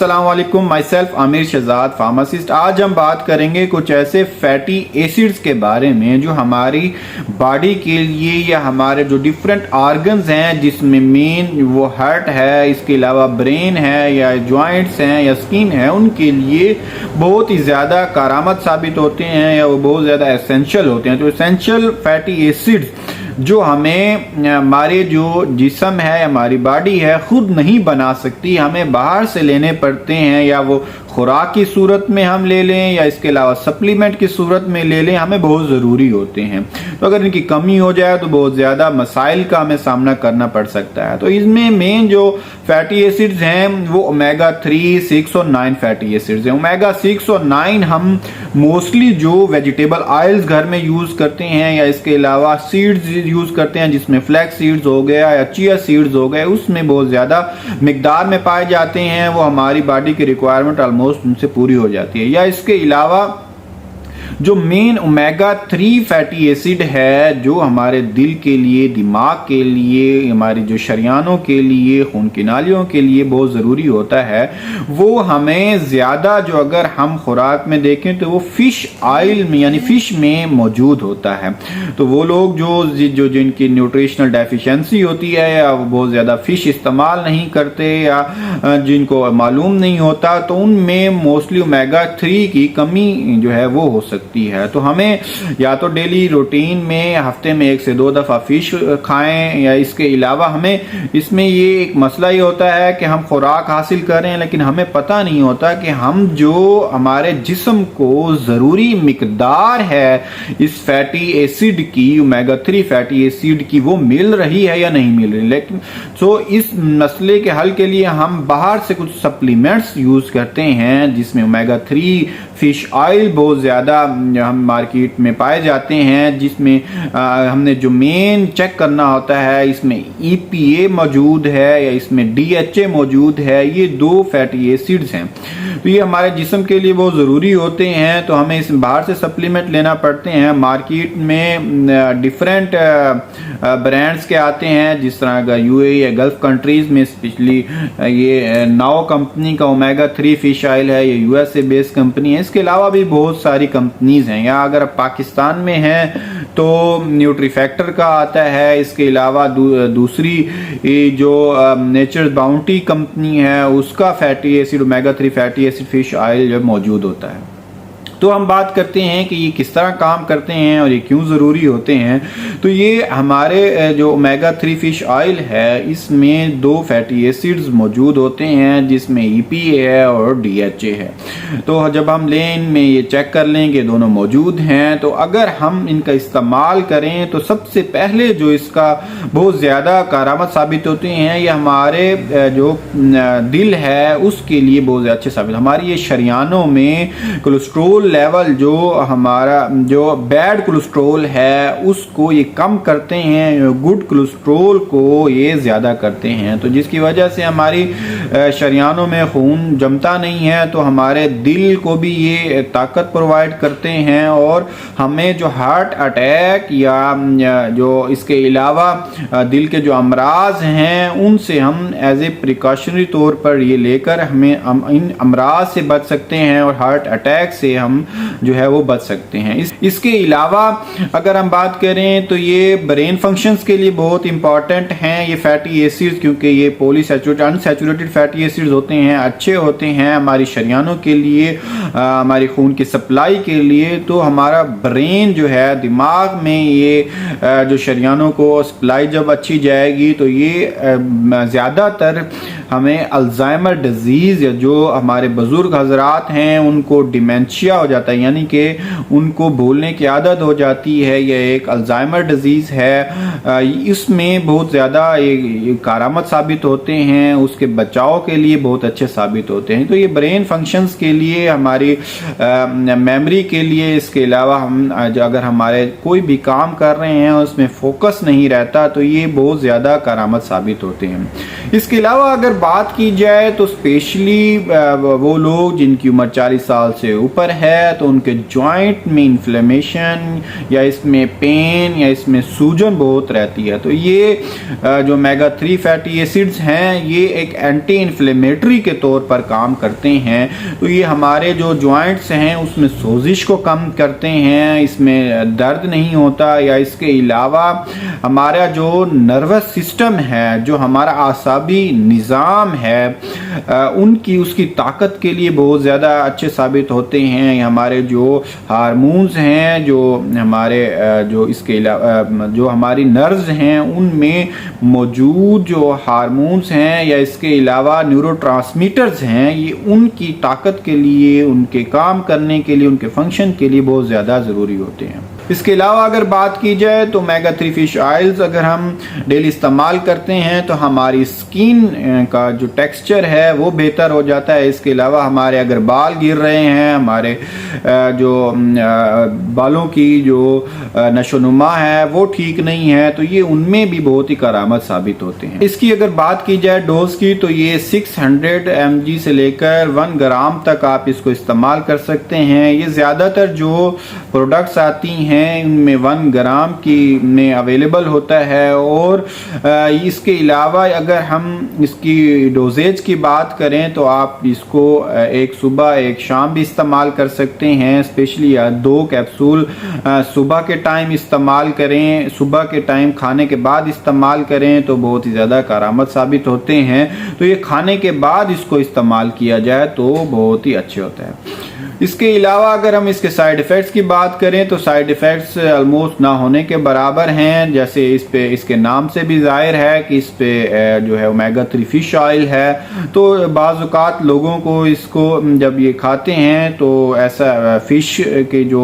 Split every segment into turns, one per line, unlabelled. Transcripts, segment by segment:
अस्सलाम वालेकुम, myself Aamir Shahzad pharmacist. आज हम बात करेंगे कुछ ऐसे फैटी एसिड्स के बारे में जो हमारी बॉडी के लिए या हमारे जो डिफरेंट ऑर्गन्स हैं, जिसमें मेन वो हार्ट है, इसके अलावा ब्रेन है या जॉइंट्स हैं या स्किन है, उनके लिए बहुत ही ज़्यादा कारामद साबित होते हैं या वो बहुत ज़्यादा एसेंशियल होते हैं। तो एसेंशियल फैटी एसिड्स जो हमें हमारे जो जिस्म है, हमारी बॉडी है, खुद नहीं बना सकती, हमें बाहर से लेने पड़ते हैं, या वो खुराक की सूरत में हम ले लें या इसके अलावा सप्लीमेंट की सूरत में ले लें, हमें बहुत ज़रूरी होते हैं। तो अगर इनकी कमी हो जाए तो बहुत ज़्यादा मसाइल का हमें सामना करना पड़ सकता है। तो इसमें मेन जो फैटी एसिड्स हैं वो ओमेगा 3, 6 और 9 फैटी एसिड्स हैं। ओमेगा 6 और 9 हम मोस्टली जो वेजिटेबल ऑयल्स घर में यूज़ करते हैं या इसके अलावा सीड्स यूज़ करते हैं, जिसमें फ्लैक्स सीड्स हो गया या चिया सीड्स हो गए, उसमें बहुत ज़्यादा मिकदार में पाए जाते हैं। वो हमारी बॉडी की रिक्वायरमेंट ऑलमोस्ट उनसे पूरी हो जाती है। या इसके अलावा जो मेन ओमेगा 3 फैटी एसिड है जो हमारे दिल के लिए, दिमाग के लिए, हमारी जो शरियानों के लिए, खून की नालियों के लिए बहुत ज़रूरी होता है, वो हमें ज़्यादा जो अगर हम खुराक में देखें तो वो फ़िश ऑयल में यानी फ़िश में मौजूद होता है। तो वो लोग जो जिनकी न्यूट्रिशनल डेफिशिएंसी होती है या वो बहुत ज़्यादा फ़िश इस्तेमाल नहीं करते या जिनको मालूम नहीं होता, तो उनमें मोस्टली ओमेगा 3 की कमी जो है वो हो सकती है। तो हमें या तो डेली रूटीन में हफ्ते में 1 से 2 दफ़ा फिश खाएं, या इसके अलावा हमें इसमें ये एक मसला ये होता है कि हम खुराक हासिल करें लेकिन हमें पता नहीं होता कि हम जो हमारे जिस्म को ज़रूरी मिकदार है इस फैटी एसिड की, ओमेगा 3 फैटी एसिड की, वो मिल रही है या नहीं मिल रही। लेकिन इस मसले के हल के लिए हम बाहर से कुछ सप्लीमेंट्स यूज़ करते हैं, जिसमें ओमेगा 3 फिश ऑयल बहुत ज़्यादा हम मार्केट में पाए जाते हैं, जिसमें हमने जो मेन चेक करना होता है, इसमें EPA मौजूद है या इसमें DHA मौजूद है। ये 2 फैटी एसिड्स हैं, तो ये हमारे जिस्म के लिए बहुत ज़रूरी होते हैं। तो हमें इस बाहर से सप्लीमेंट लेना पड़ते हैं। मार्केट में डिफरेंट ब्रांड्स के आते हैं, जिस तरह का UAE या गल्फ कंट्रीज़ में स्पेशली ये नाओ कंपनी का ओमेगा 3 फिश ऑयल है, ये USA बेस्ड कंपनी है। इसके अलावा भी बहुत सारी कंपनीज हैं। या अगर आप पाकिस्तान में हैं तो न्यूट्रीफैक्टर का आता है। इसके अलावा दूसरी जो नेचर्स बाउंटी कंपनी है, उसका fatty acid omega 3 fatty acid fish oil जो मौजूद होता है। तो हम बात करते हैं कि ये किस तरह काम करते हैं और ये क्यों ज़रूरी होते हैं। तो ये हमारे जो ओमेगा 3 फिश ऑयल है, इसमें 2 फैटी एसिड्स मौजूद होते हैं, जिसमें EPA है और DHA है। तो जब हम लें इनमें ये चेक कर लें कि दोनों मौजूद हैं, तो अगर हम इनका इस्तेमाल करें तो सबसे पहले जो इसका बहुत ज़्यादा कारामद साबित होते हैं, ये हमारे जो दिल है उसके लिए बहुत अच्छे साबित। हमारी ये शरियानों में कोलेस्ट्रोल लेवल, जो हमारा जो बैड कोलेस्ट्रोल है उसको ये कम करते हैं, गुड कोलेस्ट्रोल को ये ज़्यादा करते हैं। तो जिसकी वजह से हमारी शरियानों में खून जमता नहीं है, तो हमारे दिल को भी ये ताकत प्रोवाइड करते हैं। और हमें जो हार्ट अटैक या जो इसके अलावा दिल के जो अमराज हैं, उनसे हम एज ए प्रिकॉशनरी तौर पर ये लेकर हमें इन अमराज से बच सकते हैं और हार्ट अटैक से हम जो है वो बच सकते हैं। इसके अलावा अगर हम बात करें तो ये ब्रेन फंक्शंस के लिए बहुत इंपॉर्टेंट हैं ये फैटी एसिड्स, क्योंकि ये पॉलीसैचुरेटेड अनसैचुरेटेड फैटी एसिड्स होते हैं, अच्छे होते हैं हमारी शरियानों के लिए, हमारी खून की सप्लाई के लिए। तो हमारा ब्रेन जो है, दिमाग में ये जो शरियानों को सप्लाई जब अच्छी जाएगी तो ये ज़्यादातर हमें अल्जाइमर डिजीज़ या जो हमारे बुजुर्ग हजरात हैं उनको डिमेंशिया हो जाता है, यानी कि उनको भूलने की आदत हो जाती है। यह एक अल्जाइमर डिजीज़ है। इसमें बहुत ज़्यादा ये कारामद साबित होते हैं, उसके बचाव के लिए बहुत अच्छे साबित होते हैं। तो ये ब्रेन फंक्शंस के लिए, हमारी मेमोरी के लिए, इसके अलावा हम अगर हमारे कोई भी काम कर रहे हैं उसमें फोकस नहीं रहता, तो ये बहुत ज़्यादा कारामद साबित होते हैं। इसके अलावा अगर बात की जाए तो स्पेशली वो लोग जिनकी उम्र 40 साल से ऊपर है तो उनके जॉइंट में इन्फ्लेमेशन या इसमें पेन या इसमें सूजन बहुत रहती है। तो ये जो ओमेगा 3 फैटी एसिड्स हैं ये एक एंटी इन्फ्लेमेटरी के तौर पर काम करते हैं। तो ये हमारे जो जॉइंट्स हैं उसमें सोजिश को कम करते हैं, इसमें दर्द नहीं होता। या इसके अलावा हमारा जो नर्वस सिस्टम है, जो हमारा आसाबी निज़ाम है, उसकी ताकत के लिए बहुत ज़्यादा अच्छे साबित होते हैं। हमारे जो हार्मोन्स हैं, जो हमारे जो इसके अलावा जो हमारी नर्व्स हैं उनमें मौजूद जो हार्मोन्स हैं या इसके अलावा न्यूरोट्रांसमीटर्स हैं, ये उनकी ताकत के लिए, उनके काम करने के लिए, उनके फंक्शन के लिए बहुत ज़्यादा ज़रूरी होते हैं। इसके अलावा अगर बात की जाए तो ओमेगा 3 फिश ऑयल्स अगर हम डेली इस्तेमाल करते हैं तो हमारी स्किन का जो टेक्सचर है वो बेहतर हो जाता है। इसके अलावा हमारे अगर बाल गिर रहे हैं, हमारे जो बालों की जो नशोनुमा है वो ठीक नहीं है, तो ये उनमें भी बहुत ही करामत साबित होते हैं। इसकी अगर बात की जाए डोज की तो ये 600 mg से लेकर 1 ग्राम तक आप इसको इस्तेमाल कर सकते हैं। ये ज़्यादातर जो प्रोडक्ट्स आती हैं इनमें 1 ग्राम की में अवेलेबल होता है। और इसके अलावा अगर हम इसकी डोजेज की बात करें तो आप इसको एक सुबह एक शाम भी इस्तेमाल कर सकते हैं। स्पेशली 2 कैप्सूल सुबह के टाइम इस्तेमाल करें, सुबह के टाइम खाने के बाद इस्तेमाल करें तो बहुत ही ज़्यादा करामत साबित होते हैं। तो ये खाने के बाद इसको इस्तेमाल किया जाए तो बहुत ही अच्छे होता है। इसके अलावा अगर हम इसके साइड इफ़ेक्ट्स की बात करें तो साइड इफ़ेक्ट्स ऑलमोस्ट ना होने के बराबर हैं। जैसे इस पे इसके नाम से भी जाहिर है कि इस पे जो है ओमेगा 3 फिश ऑयल है, तो बाज़-औक़ात लोगों को इसको जब ये खाते हैं तो ऐसा फ़िश के जो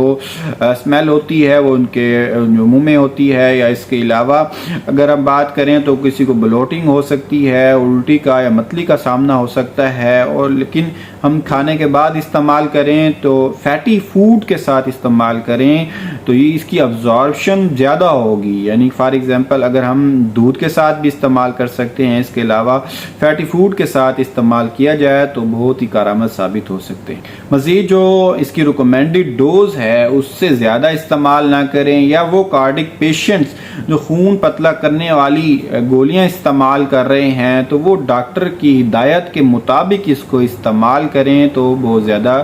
स्मेल होती है वो उनके जो मुंह में होती है। या इसके अलावा अगर हम बात करें तो किसी को ब्लोटिंग हो सकती है, उल्टी का या मतली का सामना हो सकता है। और लेकिन हम खाने के बाद इस्तेमाल करें तो फैटी फूड के साथ इस्तेमाल करें तो ये इसकी अब्जॉर्प्शन ज़्यादा होगी। यानी फॉर एग्जांपल अगर हम दूध के साथ भी इस्तेमाल कर सकते हैं, इसके अलावा फैटी फूड के साथ इस्तेमाल किया जाए तो बहुत ही कारामद साबित हो सकते हैं। मज़ीद जो इसकी रिकमेंडेड डोज है उससे ज़्यादा इस्तेमाल ना करें। या वो कार्डिक पेशेंट्स जो खून पतला करने वाली गोलियाँ इस्तेमाल कर रहे हैं तो वो डॉक्टर की हिदायत के मुताबिक इसको इस्तेमाल करें तो बहुत ज़्यादा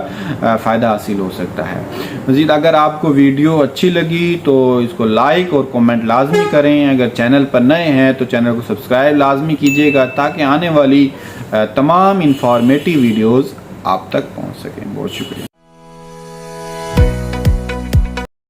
फ़ायदा हासिल हो सकता है। मज़ीद अगर आपको वीडियो अच्छी लगी तो इसको लाइक और कमेंट लाजमी करें। अगर चैनल पर नए हैं तो चैनल को सब्सक्राइब लाजमी कीजिएगा ताकि आने वाली तमाम इंफॉर्मेटिव वीडियोज़ आप तक पहुँच सकें। बहुत शुक्रिया।